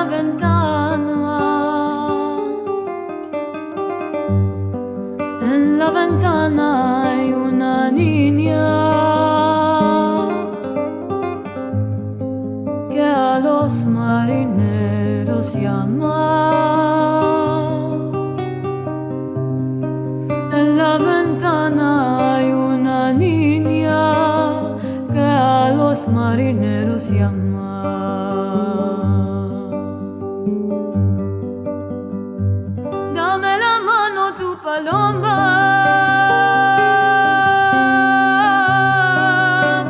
ventana, en la ventana hay una niña que a los marineros llama. En la ventana hay una niña que a los marineros llama. Dame la mano, tu paloma,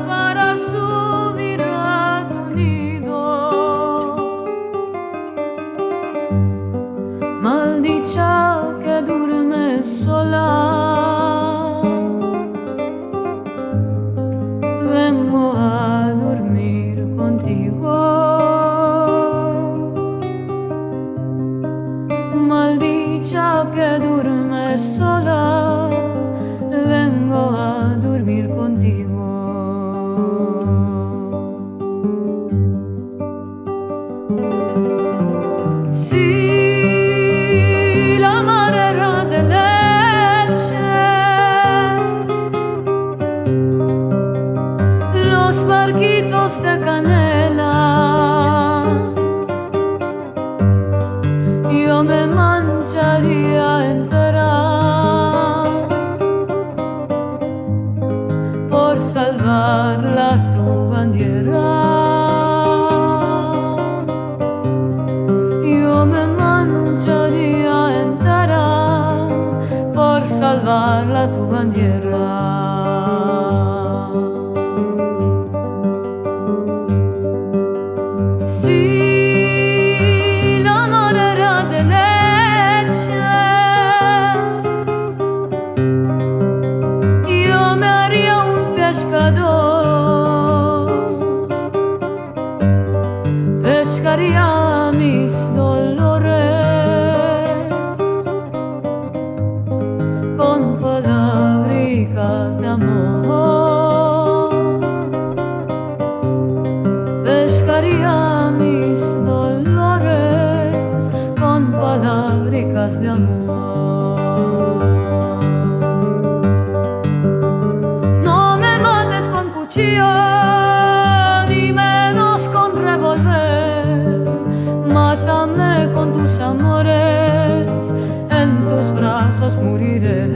para subir a tu nido. Maldicha que duermes sola, vengo a dormir contigo. Maldicha que duermes sola, vengo a dormir contigo. Si la madera de leche, los barquitos de canela, yo me mancharía entera por salvarla tu bandera. Yo me mancharía entera por salvarla tu bandera. Si la madera de leche, yo me haría un pescador, pescaría mis dolores con palabricas de amor. Pescaría mis dolores con palabricas de amor. No me mates con cuchillo, ni menos con revólver. Mátame con tus amores, en tus brazos moriré.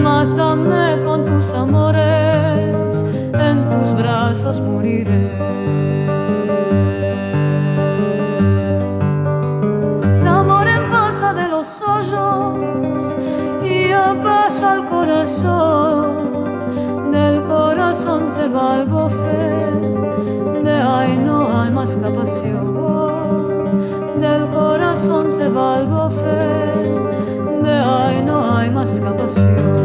Mátame con tus amores, en tus brazos moriré. La mariposa de los hoyos y ya pasa al corazón. Del corazón se va al bofet, de ahí no hay más escapación. Del corazón se va al bofet, de ahí no hay más escapación.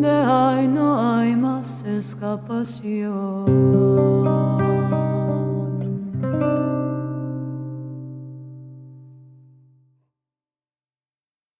De ahí no hay más escapación.